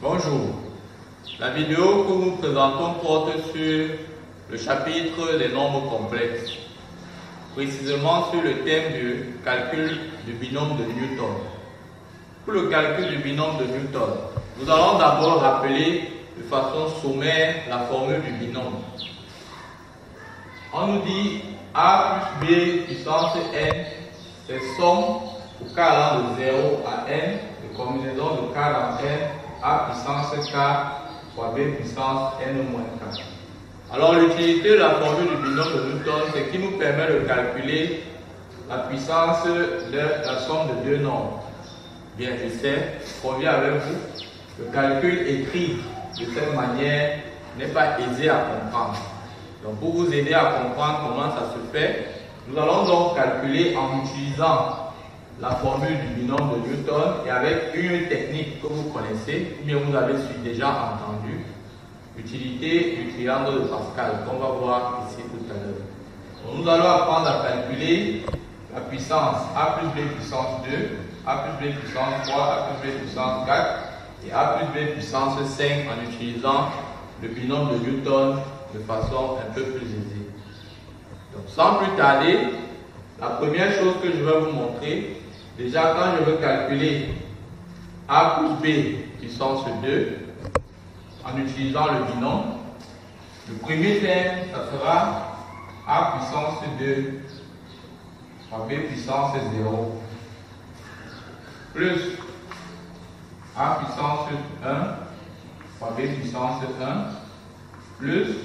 Bonjour. La vidéo que nous présentons porte sur le chapitre des nombres complexes, précisément sur le thème du calcul du binôme de Newton. Pour le calcul du binôme de Newton, nous allons d'abord rappeler de façon sommaire la formule du binôme. On nous dit A plus B puissance n, c'est somme pour k allant de 0 à n, de combinaison de k dans n, A puissance k fois B puissance n moins k. Alors l'utilité de la formule du binôme de Newton, c'est qu'il nous permet de calculer la puissance de la somme de deux nombres. Bien, je sais, je conviens avec vous, le calcul écrit de cette manière n'est pas aisé à comprendre. Donc pour vous aider à comprendre comment ça se fait, nous allons donc calculer en utilisant la formule du binôme de Newton et avec une technique que vous connaissez, ou bien vous avez déjà entendu, l'utilité du triangle de Pascal, qu'on va voir ici tout à l'heure. Nous allons apprendre à calculer la puissance A plus B puissance 2, A plus B puissance 3, A plus B puissance 4 et A plus B puissance 5 en utilisant le binôme de Newton de façon un peu plus aisée. Donc sans plus tarder, la première chose que je vais vous montrer, déjà quand je veux calculer A plus B puissance 2 en utilisant le binôme, le premier terme, ça sera A puissance 2 fois B puissance 0 plus A puissance 1 fois B puissance 1 plus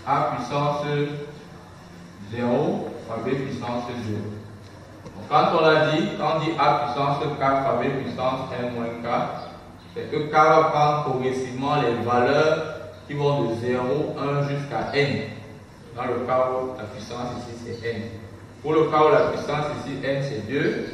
A puissance 0 fois B puissance 2. Donc, quand on l'a dit, quand on dit A puissance 4 fois B puissance n moins k, c'est que k va prendre progressivement les valeurs qui vont de 0, 1 jusqu'à n. Dans le cas où la puissance ici c'est n. Pour le cas où la puissance ici n c'est 2,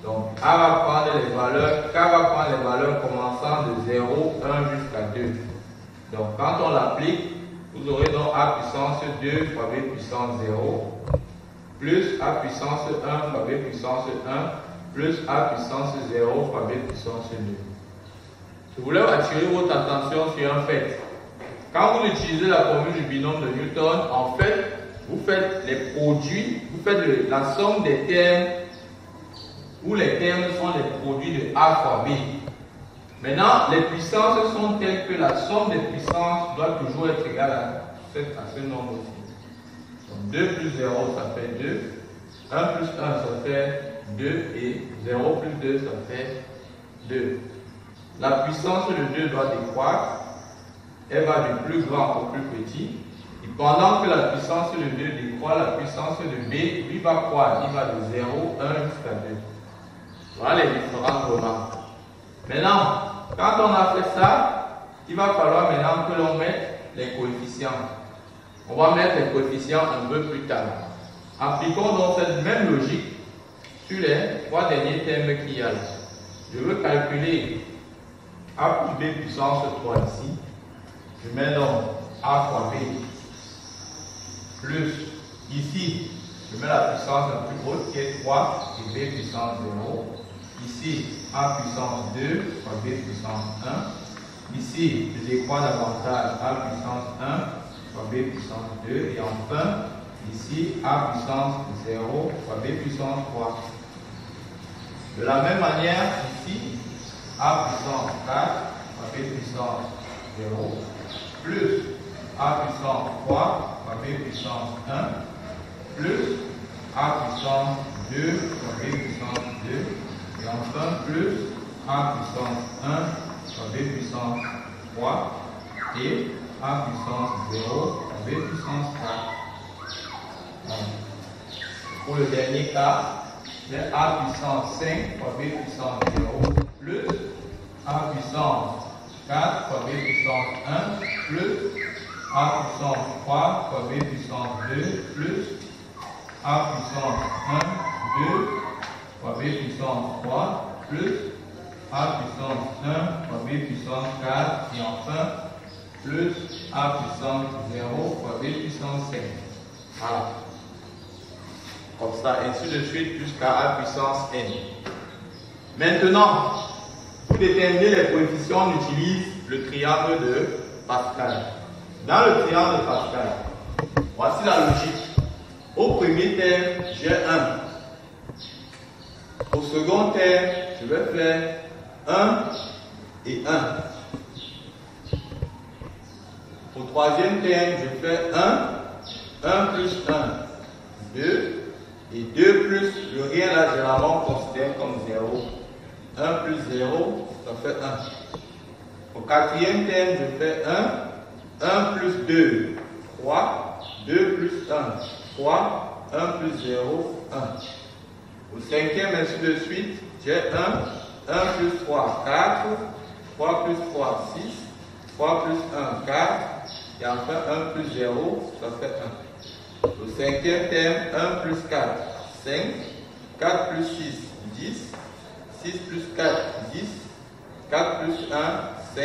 donc A va prendre les valeurs, k va prendre les valeurs commençant de 0, 1 jusqu'à 2. Donc quand on l'applique, vous aurez donc A puissance 2 fois B puissance 0 plus A puissance 1 fois B puissance 1 plus A puissance 0 fois B puissance 2. Je voulais attirer votre attention sur un fait. Quand vous utilisez la formule du binôme de Newton, en fait, vous faites les produits, vous faites la somme des termes où les termes sont les produits de A fois B. Maintenant, les puissances sont telles que la somme des puissances doit toujours être égale à ce nombre-ci. Donc 2 plus 0, ça fait 2. 1 plus 1, ça fait 2. Et 0 plus 2, ça fait 2. La puissance de 2 doit décroître. Elle va du plus grand au plus petit. Et pendant que la puissance de 2 décroît, la puissance de B, lui, va croître. Il va de 0, 1 jusqu'à 2. Voilà les différentes remarques. Maintenant, quand on a fait ça, il va falloir maintenant que l'on mette les coefficients. On va mettre les coefficients un peu plus tard. Appliquons donc cette même logique sur les trois derniers termes qu'il y a là. Je veux calculer A plus B puissance 3 ici. Je mets donc A fois B plus ici, je mets la puissance la plus haute qui est 3 et B puissance 0. Ici, A puissance 2 fois B puissance 1. Ici, je décroît davantage A puissance 1 fois B puissance 2. Et enfin, ici, A puissance 0 fois B puissance 3. De la même manière, ici, A puissance 4 fois B puissance 0 plus A puissance 3 fois B puissance 1 plus A puissance 2 fois B puissance 2. Et enfin, plus A puissance 1 fois B puissance 3 et A puissance 0 fois B puissance 4. Pour le dernier cas, c'est A puissance 5 fois B puissance 0 plus A puissance 4 fois B puissance 1 plus A puissance 3 fois B puissance 2 plus A puissance 1, 2 fois B puissance 3 plus A puissance 1 fois B puissance 4 et enfin plus A puissance 0 fois B puissance 5. Voilà. Comme ça, ainsi de suite jusqu'à A puissance n. Maintenant, Pour déterminer les coefficients, on utilise le triangle de Pascal. Dans le triangle de Pascal, voici la logique. Au premier terme, j'ai 1. Au second terme, je vais faire 1 et 1. Au troisième terme, je fais 1 plus 1, 2, et 2 plus le rien là, généralement on considère comme 0. 1 plus 0, ça fait 1. Au quatrième terme, je fais 1 plus 2, 3, 2 plus 1, 3, 1 plus 0, 1. Au cinquième, ainsi de suite, j'ai 1 plus 3, 4, 3 plus 3, 6, 3 plus 1, 4, et enfin 1 plus 0, ça fait 1. Au cinquième terme, 1 plus 4, 5, 4 plus 6, 10, 6 plus 4, 10, 4 plus 1, 5,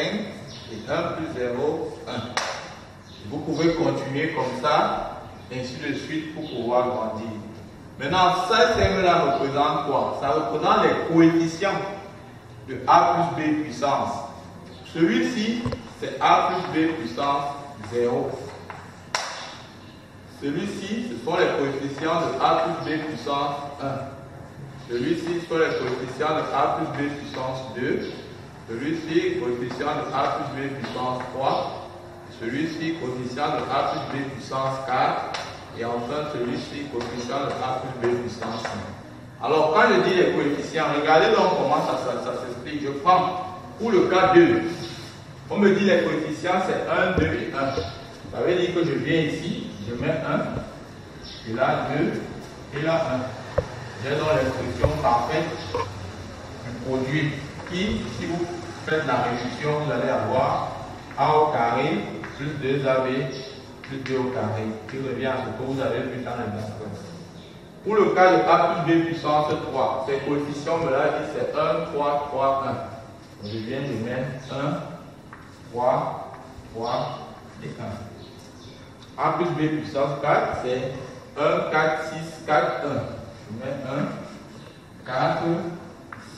et 1 plus 0, 1. Vous pouvez continuer comme ça, ainsi de suite, pour pouvoir grandir. Maintenant, ce terme-là représente quoi? Ça représente les coefficients de A plus B puissance. Celui-ci, c'est A plus B puissance 0. Celui-ci, ce sont les coefficients de A plus B puissance 1. Celui-ci, ce sont les coefficients de A plus B puissance 2. Celui-ci, coefficient de A plus B puissance 3. Celui-ci, coefficient de A plus B puissance 4. Et enfin, celui-ci, coefficient de A plus B puissance 5. Alors, quand je dis les coefficients, regardez donc comment ça s'explique. Je prends pour le cas 2. On me dit les coefficients, c'est 1, 2 et 1. Ça veut dire que je viens ici, je mets 1, et là 2, et là 1. J'ai donc l'expression parfaite du produit qui, si vous faites la réduction, vous allez avoir A au carré plus 2AB plus 2 au carré, qui revient à ce que vous avez vu dans l'exemple. Pour le cas de A plus B puissance 3, ces coefficients me l'ont dit c'est 1, 3, 3, 1. Je viens de mettre 1, 3, 3 et 1. A plus B puissance 4, c'est 1, 4, 6, 4, 1. Je mets 1, 4,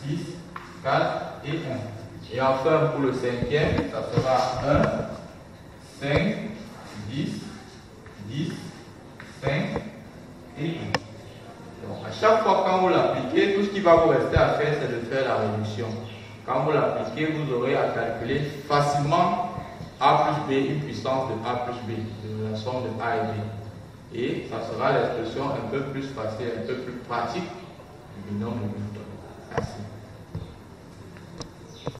6, 4 et 1. Et enfin, pour le cinquième, ça sera 1, 5, 10, 10, 5 et 1. Donc, à chaque fois quand vous l'appliquez, tout ce qui va vous rester à faire, c'est de faire la réduction. Quand vous l'appliquez, vous aurez à calculer facilement A plus B, une puissance de A plus B, de la somme de A et B. Et ça sera l'expression un peu plus facile, un peu plus pratique du binôme de Newton. Merci.